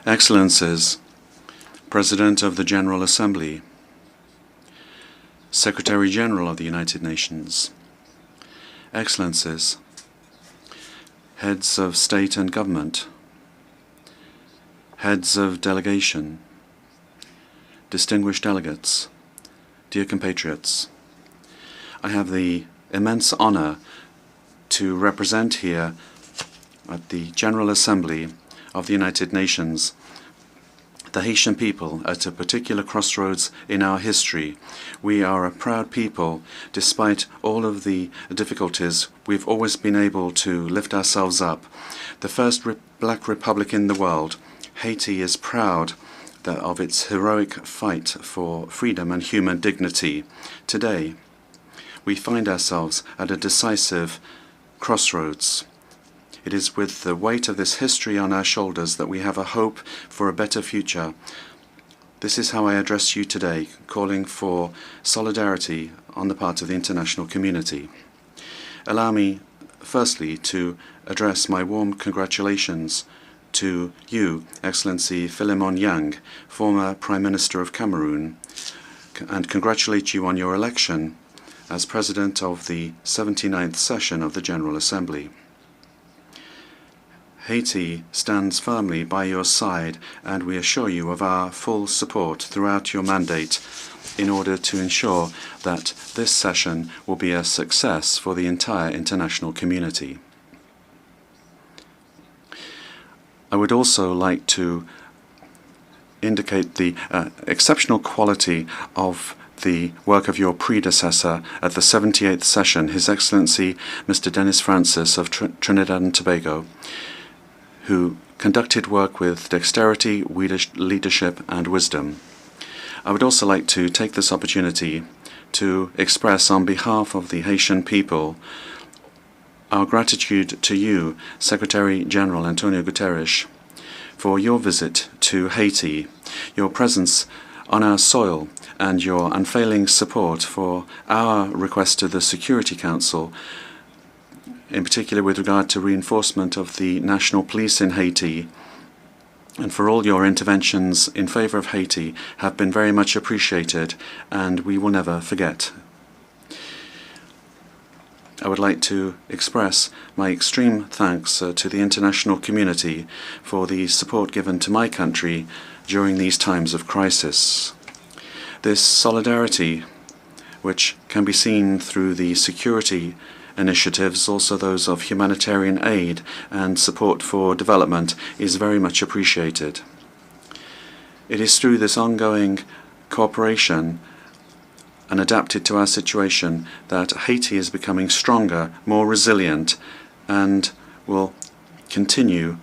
Excellencies, President of the General Assembly, Secretary General of the United Nations, Excellencies, Heads of State and Government, Heads of Delegation, distinguished delegates, dear compatriots, I have the immense honor to represent here at the General Assembly of the United Nations the Haitian people at a particular crossroads in our history. We are a proud people. Despite all of the difficulties, we've always been able to lift ourselves up. The first black republic in the world, Haiti is proud of its heroic fight for freedom and human dignity. Today, we find ourselves at a decisive crossroads. It is with the weight of this history on our shoulders that we have a hope for a better future. This is how I address you today, calling for solidarity on the part of the international community. Allow me, firstly, to address my warm congratulations to you, Excellency Philemon Yang, former Prime Minister of Cameroon, and congratulate you on your election as President of the 79th session of the General Assembly. Haiti stands firmly by your side, and we assure you of our full support throughout your mandate in order to ensure that this session will be a success for the entire international community. I would also like to indicate the exceptional quality of the work of your predecessor at the 78th session, His Excellency Mr. Dennis Francis of Trinidad and Tobago, who conducted work with dexterity, leadership, and wisdom. I would also like to take this opportunity to express on behalf of the Haitian people our gratitude to you, Secretary General Antonio Guterres, for your visit to Haiti, your presence on our soil, and your unfailing support for our request to the Security Council, in particular with regard to reinforcement of the national police in Haiti, and for all your interventions in favor of Haiti have been very much appreciated, and we will never forget. I would like to express my extreme thanks to the international community for the support given to my country during these times of crisis. This solidarity, which can be seen through the security initiatives, also those of humanitarian aid and support for development, is very much appreciated. It is through this ongoing cooperation and adapted to our situation that Haiti is becoming stronger, more resilient, and will continue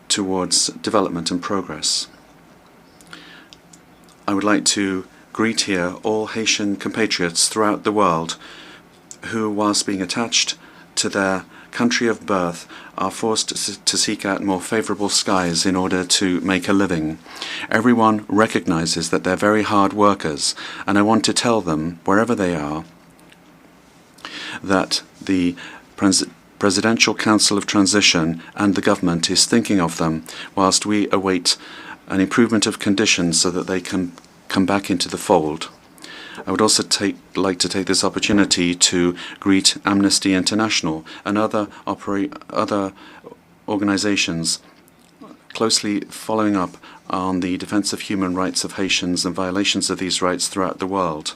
towards development and progress. I would like to greet here all Haitian compatriots throughout the world who, whilst being attached to their country of birth, are forced to seek out more favorable skies in order to make a living. Everyone recognizes that they're very hard workers, and I want to tell them, wherever they are, that the Presidential Council of Transition and the government is thinking of them whilst we await an improvement of conditions so that they can come back into the fold. I would also like to take this opportunity to greet Amnesty International and other organizations closely following up on the defense of human rights of Haitians and violations of these rights throughout the world.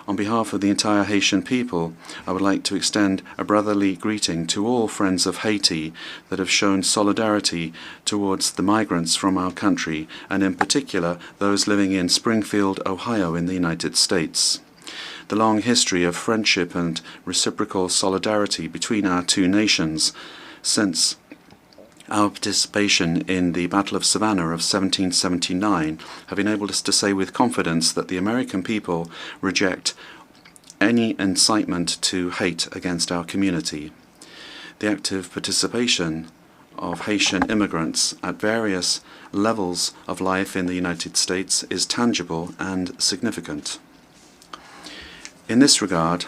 On behalf of the entire Haitian people, I would like to extend a brotherly greeting to all friends of Haiti that have shown solidarity towards the migrants from our country, and in particular those living in Springfield, Ohio in the United States. The long history of friendship and reciprocal solidarity between our two nations since our participation in the Battle of Savannah of 1779 have enabled us to say with confidence that the American people reject any incitement to hate against our community. The active participation of Haitian immigrants at various levels of life in the United States is tangible and significant. In this regard,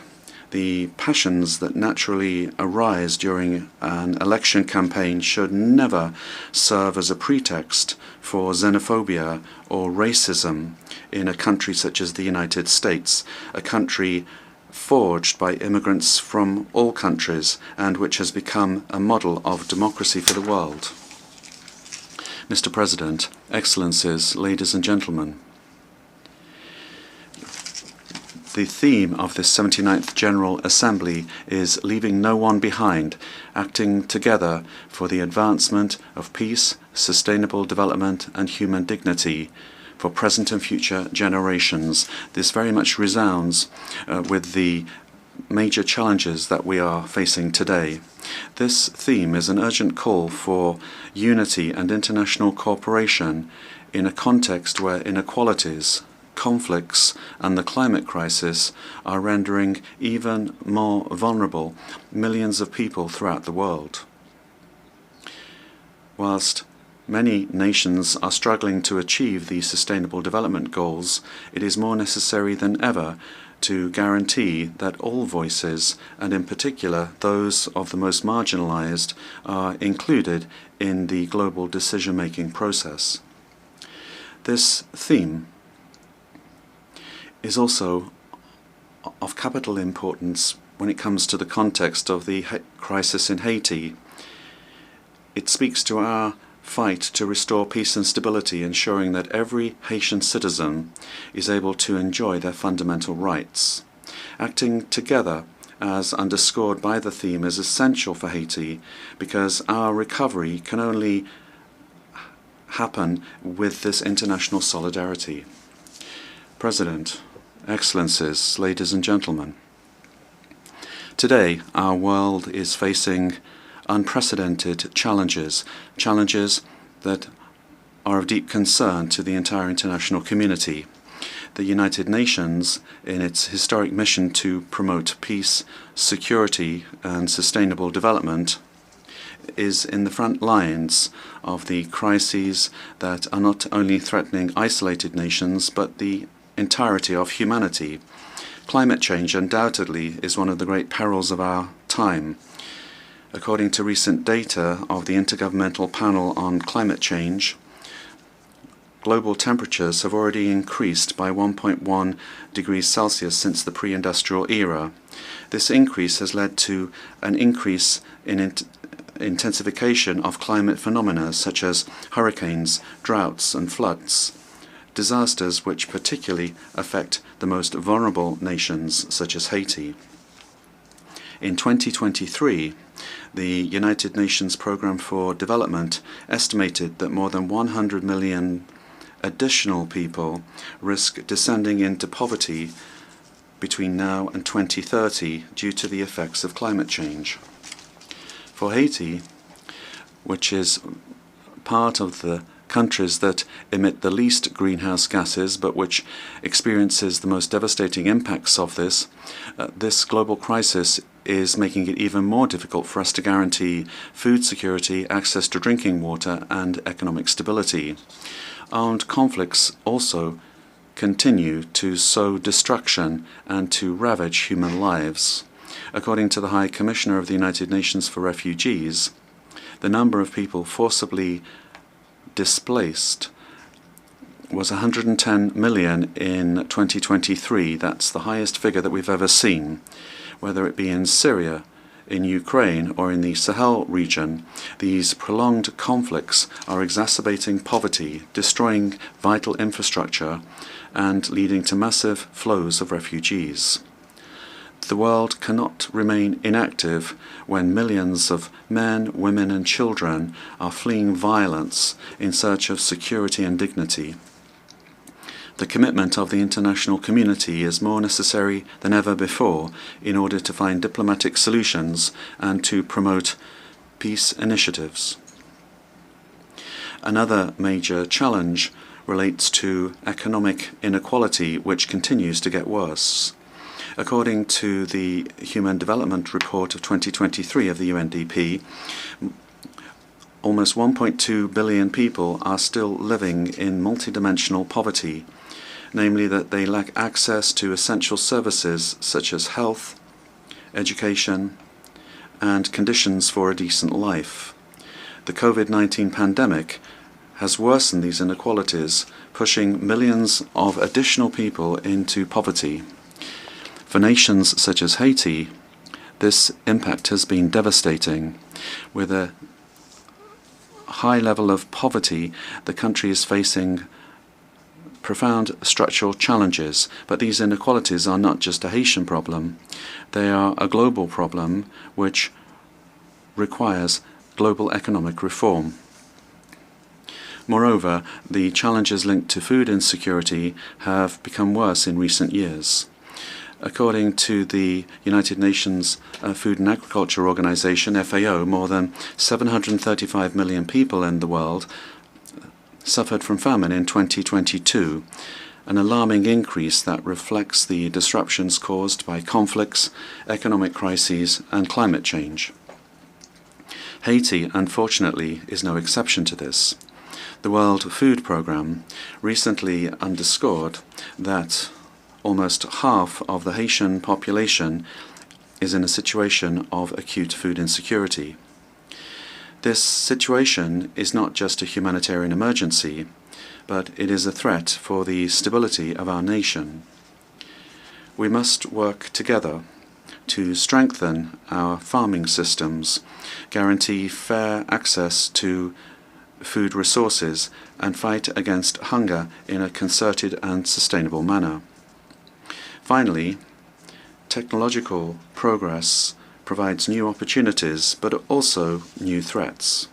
The passions that naturally arise during an election campaign should never serve as a pretext for xenophobia or racism in a country such as the United States, a country forged by immigrants from all countries and which has become a model of democracy for the world. Mr. President, Excellencies, ladies and gentlemen, the theme of this 79th General Assembly is leaving no one behind, acting together for the advancement of peace, sustainable development and human dignity for present and future generations. This very much resounds with the major challenges that we are facing today. This theme is an urgent call for unity and international cooperation in a context where inequalities, conflicts and the climate crisis are rendering even more vulnerable millions of people throughout the world. Whilst many nations are struggling to achieve the Sustainable Development Goals, it is more necessary than ever to guarantee that all voices, and in particular those of the most marginalized, are included in the global decision-making process. This theme is also of capital importance when it comes to the context of the crisis in Haiti. It speaks to our fight to restore peace and stability, ensuring that every Haitian citizen is able to enjoy their fundamental rights. Acting together, as underscored by the theme, is essential for Haiti because our recovery can only happen with this international solidarity. President, Excellencies, ladies and gentlemen, today our world is facing unprecedented challenges that are of deep concern to the entire international community. The United Nations, in its historic mission to promote peace, security and sustainable development, is in the front lines of the crises that are not only threatening isolated nations but the entirety of humanity. Climate change undoubtedly is one of the great perils of our time. According to recent data of the Intergovernmental Panel on Climate Change, global temperatures have already increased by 1.1 degrees Celsius since the pre-industrial era. This increase has led to an increase in intensification of climate phenomena such as hurricanes, droughts and floods, disasters which particularly affect the most vulnerable nations such as Haiti. In 2023, the United Nations Programme for Development estimated that more than 100 million additional people risk descending into poverty between now and 2030 due to the effects of climate change. For Haiti, which is part of the countries that emit the least greenhouse gases but which experiences the most devastating impacts of this global crisis is making it even more difficult for us to guarantee food security, access to drinking water and economic stability. Armed conflicts also continue to sow destruction and to ravage human lives. According to the High Commissioner of the United Nations for Refugees, the number of people forcibly displaced was 110 million in 2023. That's the highest figure that we've ever seen. Whether it be in Syria, in Ukraine or in the Sahel region, these prolonged conflicts are exacerbating poverty, destroying vital infrastructure and leading to massive flows of refugees. The world cannot remain inactive when millions of men, women and children are fleeing violence in search of security and dignity. The commitment of the international community is more necessary than ever before in order to find diplomatic solutions and to promote peace initiatives. Another major challenge relates to economic inequality, which continues to get worse. According to the Human Development Report of 2023 of the UNDP, almost 1.2 billion people are still living in multidimensional poverty, namely that they lack access to essential services such as health, education, and conditions for a decent life. The COVID-19 pandemic has worsened these inequalities, pushing millions of additional people into poverty. For nations such as Haiti, this impact has been devastating. With a high level of poverty, the country is facing profound structural challenges, but these inequalities are not just a Haitian problem. They are a global problem which requires global economic reform. Moreover, the challenges linked to food insecurity have become worse in recent years. According to the United Nations Food and Agriculture Organization, FAO, more than 735 million people in the world suffered from famine in 2022, an alarming increase that reflects the disruptions caused by conflicts, economic crises, and climate change. Haiti, unfortunately, is no exception to this. The World Food Programme recently underscored that almost half of the Haitian population is in a situation of acute food insecurity. This situation is not just a humanitarian emergency, but it is a threat for the stability of our nation. We must work together to strengthen our farming systems, guarantee fair access to food resources, and fight against hunger in a concerted and sustainable manner. Finally, technological progress provides new opportunities, but also new threats.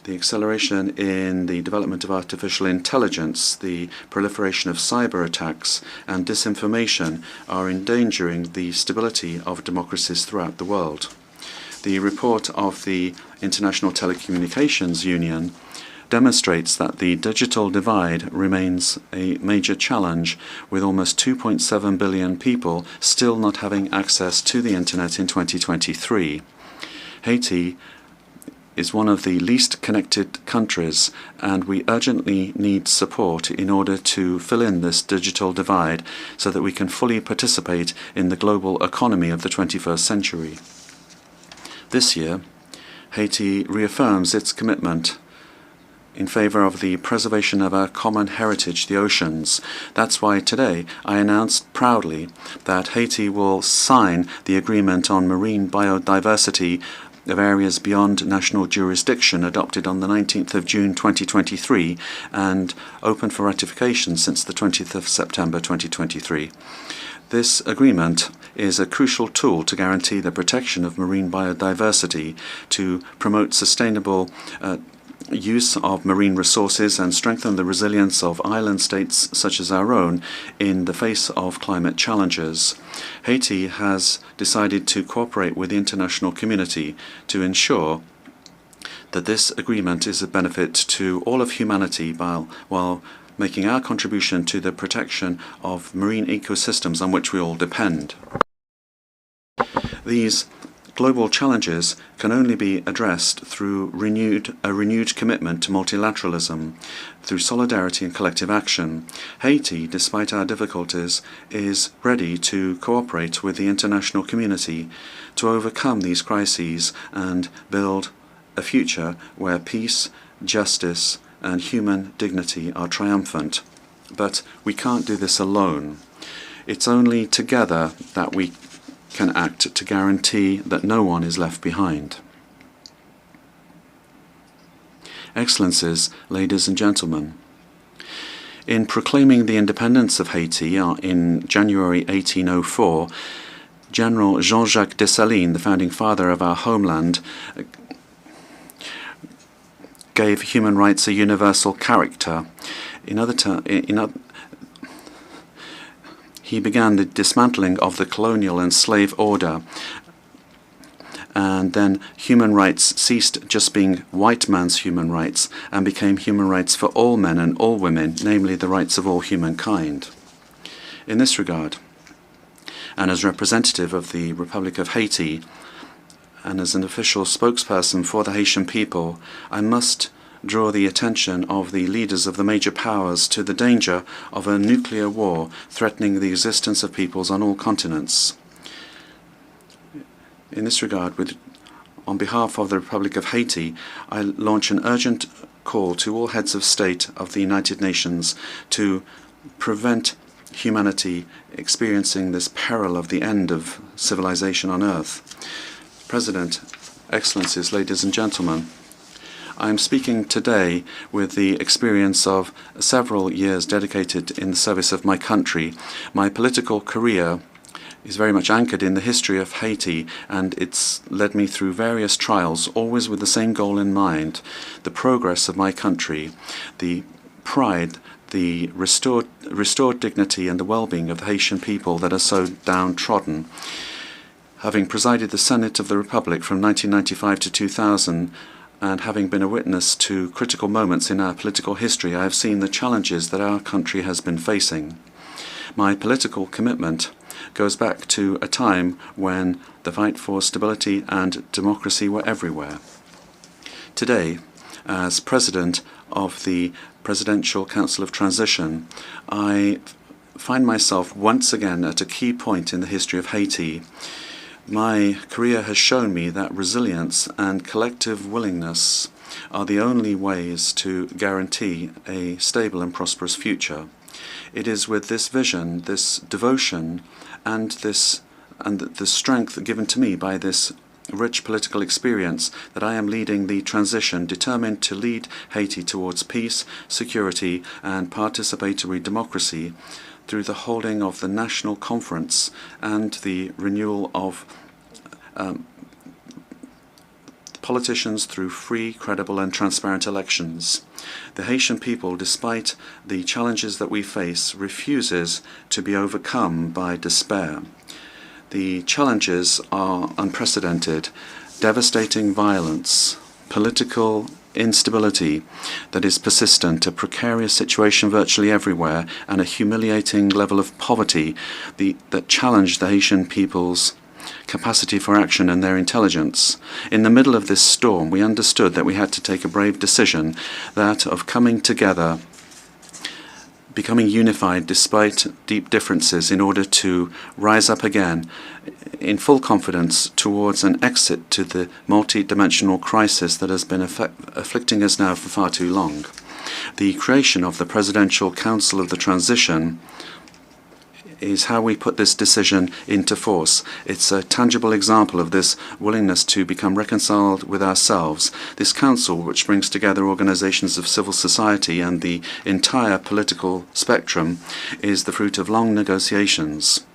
The acceleration in the development of artificial intelligence, the proliferation of cyber attacks, and disinformation are endangering the stability of democracies throughout the world. The report of the International Telecommunications Union demonstrates that the digital divide remains a major challenge, with almost 2.7 billion people still not having access to the Internet in 2023. Haiti is one of the least connected countries, and we urgently need support in order to fill in this digital divide so that we can fully participate in the global economy of the 21st century. This year, Haiti reaffirms its commitment in favor of the preservation of our common heritage, the oceans. That's why today I announced proudly that Haiti will sign the agreement on marine biodiversity of areas beyond national jurisdiction adopted on the 19th of June 2023 and open for ratification since the 20th of September 2023. This agreement is a crucial tool to guarantee the protection of marine biodiversity, to promote sustainable use of marine resources and strengthen the resilience of island states such as our own in the face of climate challenges. Haiti has decided to cooperate with the international community to ensure that this agreement is a benefit to all of humanity while making our contribution to the protection of marine ecosystems on which we all depend. These global challenges can only be addressed through a renewed commitment to multilateralism, through solidarity and collective action. Haiti, despite our difficulties, is ready to cooperate with the international community to overcome these crises and build a future where peace, justice, and human dignity are triumphant. But we can't do this alone. It's only together that we can act to guarantee that no one is left behind. Excellencies, ladies and gentlemen, in proclaiming the independence of Haiti in January 1804, General Jean-Jacques Dessalines, the founding father of our homeland, gave human rights a universal character. He began the dismantling of the colonial and slave order, and then human rights ceased just being white man's human rights and became human rights for all men and all women, namely the rights of all humankind. In this regard, and as representative of the Republic of Haiti, and as an official spokesperson for the Haitian people, I must draw the attention of the leaders of the major powers to the danger of a nuclear war threatening the existence of peoples on all continents. In this regard, on behalf of the Republic of Haiti, I launch an urgent call to all heads of state of the United Nations to prevent humanity experiencing this peril of the end of civilization on Earth. President, Excellencies, ladies and gentlemen, I am speaking today with the experience of several years dedicated in the service of my country. My political career is very much anchored in the history of Haiti, and it's led me through various trials, always with the same goal in mind: the progress of my country, the pride, the restored dignity and the well-being of the Haitian people that are so downtrodden. Having presided the Senate of the Republic from 1995 to 2000, and having been a witness to critical moments in our political history, I have seen the challenges that our country has been facing. My political commitment goes back to a time when the fight for stability and democracy were everywhere. Today, as President of the Presidential Council of Transition, I find myself once again at a key point in the history of Haiti. My career has shown me that resilience and collective willingness are the only ways to guarantee a stable and prosperous future. It is with this vision, this devotion, and the strength given to me by this rich political experience that I am leading the transition, determined to lead Haiti towards peace, security, and participatory democracy through the holding of the National Conference and the renewal of politicians through free, credible, and transparent elections. The Haitian people, despite the challenges that we face, refuses to be overcome by despair. The challenges are unprecedented: devastating violence, political instability that is persistent, a precarious situation virtually everywhere, and a humiliating level of poverty that challenge the Haitian people's capacity for action and their intelligence. In the middle of this storm, we understood that we had to take a brave decision, that of coming together, becoming unified despite deep differences, in order to rise up again in full confidence towards an exit to the multi-dimensional crisis that has been afflicting us now for far too long. The creation of the Presidential Council of the Transition is how we put this decision into force. It's a tangible example of this willingness to become reconciled with ourselves. This council, which brings together organizations of civil society and the entire political spectrum, is the fruit of long negotiations.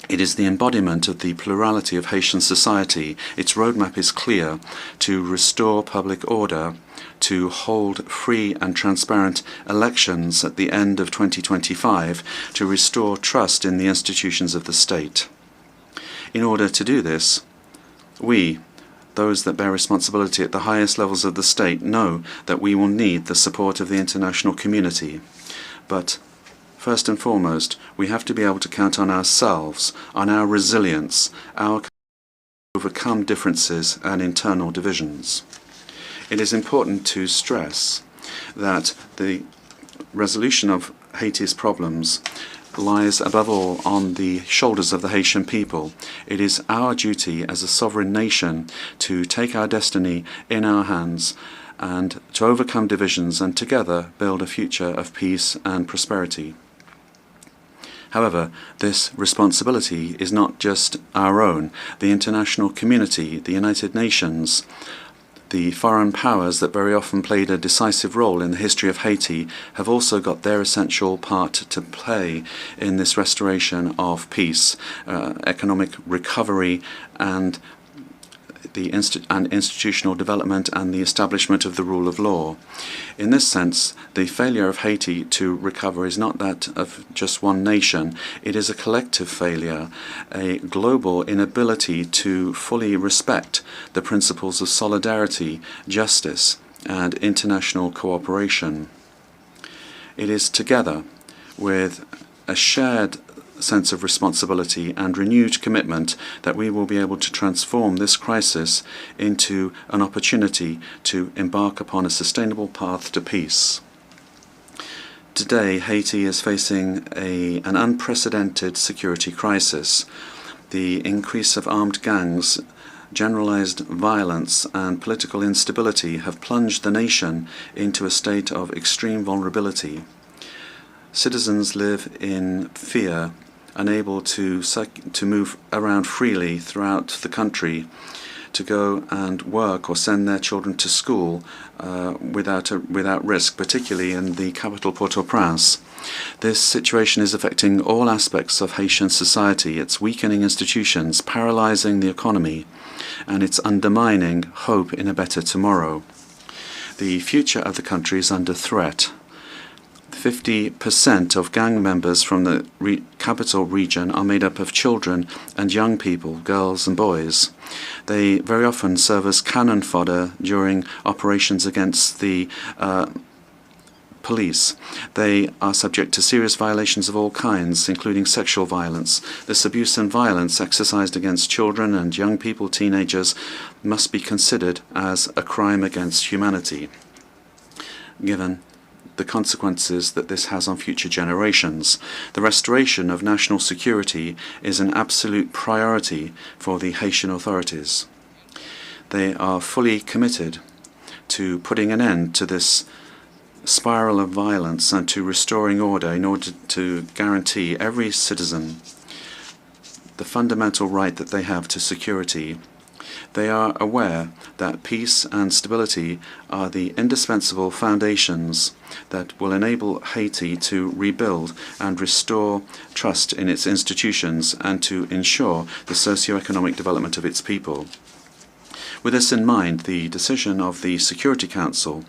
It is the embodiment of the plurality of Haitian society. Its roadmap is clear: to restore public order, to hold free and transparent elections at the end of 2025, to restore trust in the institutions of the state. In order to do this, we, those that bear responsibility at the highest levels of the state, know that we will need the support of the international community. But first and foremost, we have to be able to count on ourselves, on our resilience, our capacity to overcome differences and internal divisions. It is important to stress that the resolution of Haiti's problems lies above all on the shoulders of the Haitian people. It is our duty as a sovereign nation to take our destiny in our hands and to overcome divisions and together build a future of peace and prosperity. However, this responsibility is not just our own. The international community, the United Nations, the foreign powers that very often played a decisive role in the history of Haiti have also got their essential part to play in this restoration of peace, economic recovery, and institutional development and the establishment of the rule of law. In this sense, the failure of Haiti to recover is not that of just one nation. It is a collective failure, a global inability to fully respect the principles of solidarity, justice, and international cooperation. It is together with a shared sense of responsibility and renewed commitment that we will be able to transform this crisis into an opportunity to embark upon a sustainable path to peace. Today, Haiti is facing an unprecedented security crisis. The increase of armed gangs, generalized violence, and political instability have plunged the nation into a state of extreme vulnerability. Citizens live in fear, unable to move around freely throughout the country, to go and work or send their children to school without risk, particularly in the capital Port-au-Prince. This situation is affecting all aspects of Haitian society. It's weakening institutions, paralyzing the economy, and it's undermining hope in a better tomorrow. The future of the country is under threat. 50% of gang members from the capital region are made up of children and young people, girls and boys. They very often serve as cannon fodder during operations against the police. They are subject to serious violations of all kinds, including sexual violence. This abuse and violence exercised against children and young people, teenagers, must be considered as a crime against humanity, given the consequences that this has on future generations. The restoration of national security is an absolute priority for the Haitian authorities. They are fully committed to putting an end to this spiral of violence and to restoring order in order to guarantee every citizen the fundamental right that they have to security. They are aware that peace and stability are the indispensable foundations that will enable Haiti to rebuild and restore trust in its institutions and to ensure the socio-economic development of its people. With this in mind, the decision of the Security Council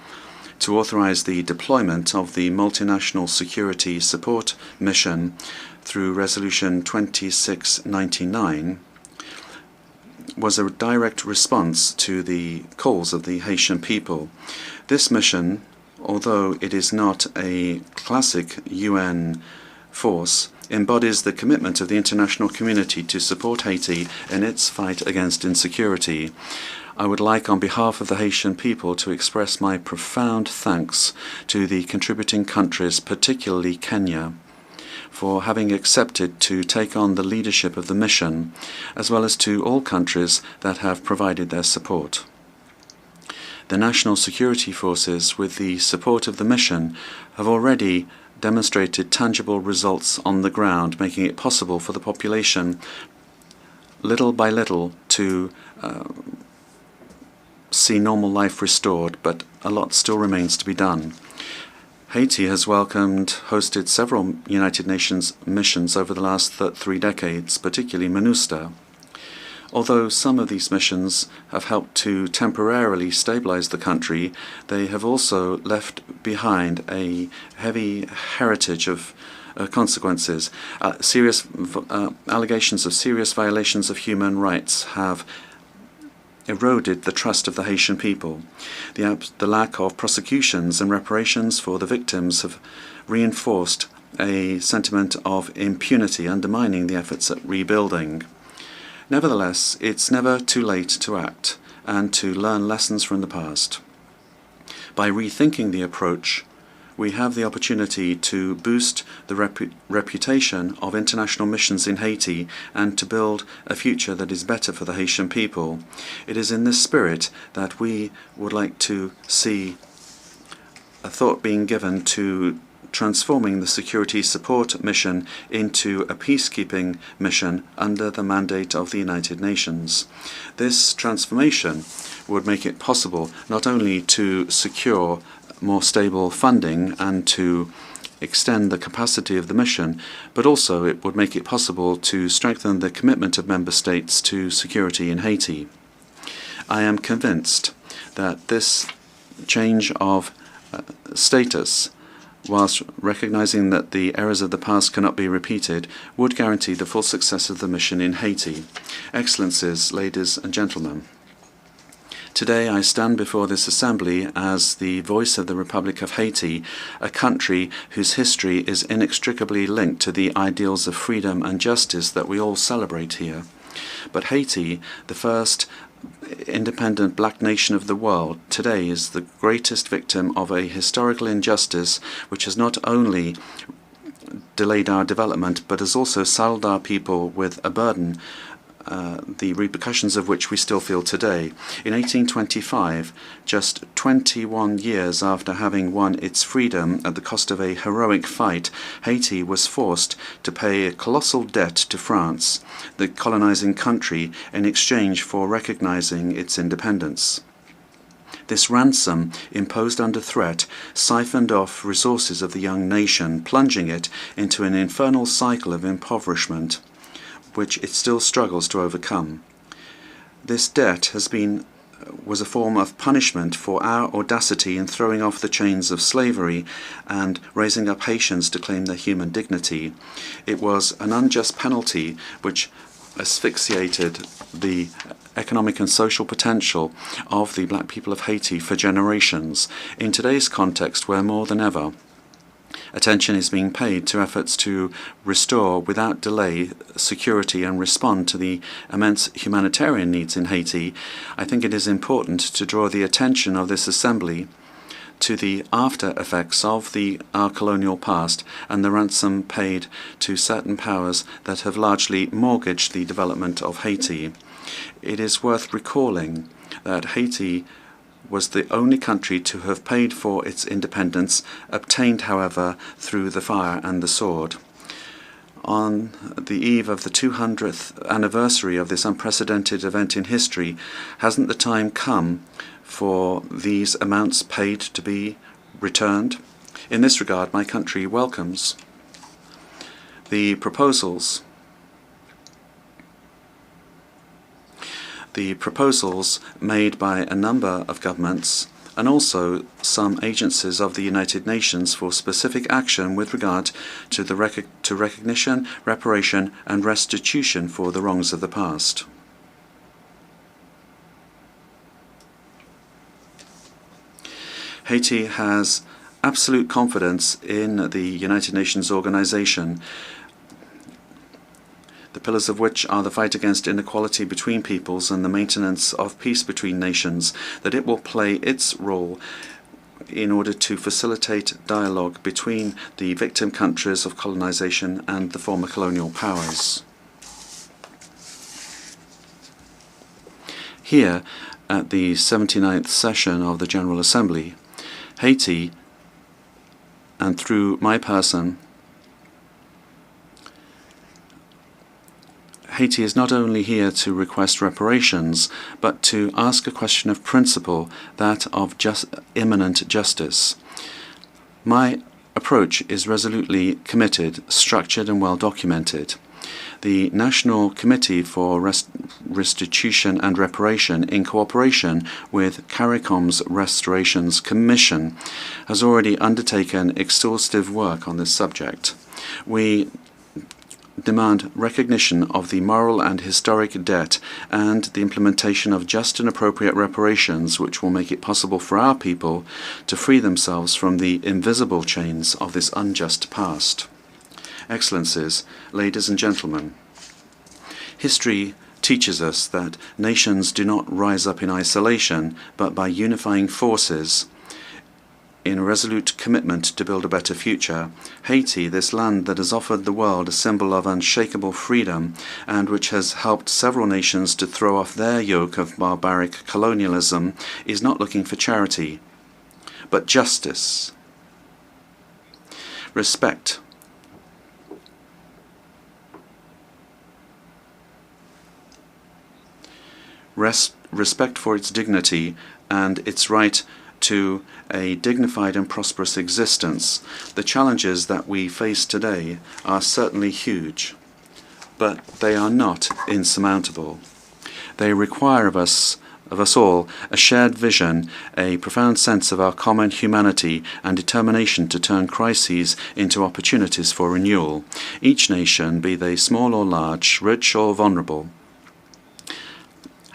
to authorize the deployment of the Multinational Security Support Mission through Resolution 2699 was a direct response to the calls of the Haitian people. This mission, although it is not a classic UN force, embodies the commitment of the international community to support Haiti in its fight against insecurity. I would like, on behalf of the Haitian people, to express my profound thanks to the contributing countries, particularly Kenya, for having accepted to take on the leadership of the mission, as well as to all countries that have provided their support. The national security forces, with the support of the mission, have already demonstrated tangible results on the ground, making it possible for the population, little by little, to see normal life restored, but a lot still remains to be done. Haiti has hosted several United Nations missions over the last 3 decades, particularly MINUSTAH. Although some of these missions have helped to temporarily stabilize the country, they have also left behind a heavy heritage of consequences. Allegations of serious violations of human rights have eroded the trust of the Haitian people. The lack of prosecutions and reparations for the victims have reinforced a sentiment of impunity, undermining the efforts at rebuilding. Nevertheless, it's never too late to act and to learn lessons from the past. By rethinking the approach, we have the opportunity to boost the reputation of international missions in Haiti and to build a future that is better for the Haitian people. It is in this spirit that we would like to see a thought being given to transforming the security support mission into a peacekeeping mission under the mandate of the United Nations. This transformation would make it possible not only to secure more stable funding and to extend the capacity of the mission, but also it would make it possible to strengthen the commitment of member states to security in Haiti. I am convinced that this change of status, whilst recognizing that the errors of the past cannot be repeated, would guarantee the full success of the mission in Haiti. Excellencies, ladies and gentlemen, today I stand before this assembly as the voice of the Republic of Haiti, a country whose history is inextricably linked to the ideals of freedom and justice that we all celebrate here. But Haiti, the first independent black nation of the world, today is the greatest victim of a historical injustice which has not only delayed our development but has also saddled our people with a burden the repercussions of which we still feel today. In 1825, just 21 years after having won its freedom at the cost of a heroic fight, Haiti was forced to pay a colossal debt to France, the colonizing country, in exchange for recognizing its independence. This ransom, imposed under threat, siphoned off resources of the young nation, plunging it into an infernal cycle of impoverishment, which it still struggles to overcome. This debt was a form of punishment for our audacity in throwing off the chains of slavery and raising up Haitians to claim their human dignity. It was an unjust penalty which asphyxiated the economic and social potential of the black people of Haiti for generations. In today's context, where more than ever attention is being paid to efforts to restore without delay security and respond to the immense humanitarian needs in Haiti, I think it is important to draw the attention of this Assembly to the after effects of our colonial past and the ransom paid to certain powers that have largely mortgaged the development of Haiti. It is worth recalling that Haiti was the only country to have paid for its independence, obtained, however, through the fire and the sword. On the eve of the 200th anniversary of this unprecedented event in history, hasn't the time come for these amounts paid to be returned? In this regard, my country welcomes the proposals made by a number of governments and also some agencies of the United Nations for specific action with regard to recognition, reparation and restitution for the wrongs of the past. Haiti has absolute confidence in the United Nations organization, the pillars of which are the fight against inequality between peoples and the maintenance of peace between nations, that it will play its role in order to facilitate dialogue between the victim countries of colonization and the former colonial powers. Here, at the 79th session of the General Assembly, Haiti, and through my person, Haiti is not only here to request reparations, but to ask a question of principle, that of imminent justice. My approach is resolutely committed, structured and well documented. The National Committee for Restitution and Reparation, in cooperation with CARICOM's Restorations Commission, has already undertaken exhaustive work on this subject. We demand recognition of the moral and historic debt and the implementation of just and appropriate reparations which will make it possible for our people to free themselves from the invisible chains of this unjust past. Excellencies, ladies and gentlemen, history teaches us that nations do not rise up in isolation, but by unifying forces in a resolute commitment to build a better future. Haiti, this land that has offered the world a symbol of unshakable freedom and which has helped several nations to throw off their yoke of barbaric colonialism, is not looking for charity, but justice, respect, respect for its dignity and its right to a dignified and prosperous existence. The challenges that we face today are certainly huge, but they are not insurmountable. They require of us all a shared vision, a profound sense of our common humanity and determination to turn crises into opportunities for renewal. Each nation, be they small or large, rich or vulnerable,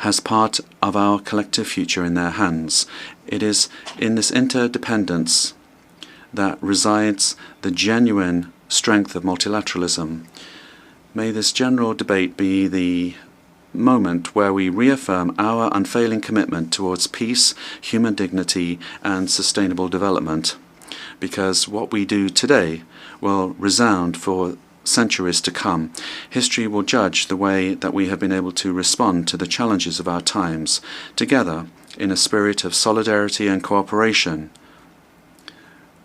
has part of our collective future in their hands. It is in this interdependence that resides the genuine strength of multilateralism. May this general debate be the moment where we reaffirm our unfailing commitment towards peace, human dignity, and sustainable development, because what we do today will resound for centuries to come. History will judge the way that we have been able to respond to the challenges of our times, together in a spirit of solidarity and cooperation.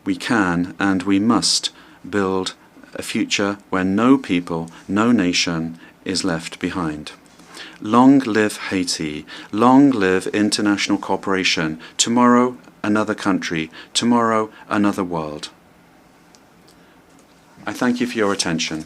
We can and we must build a future where no people, no nation is left behind. Long live Haiti. Long live international cooperation. Tomorrow, another country. Tomorrow, another world. I thank you for your attention.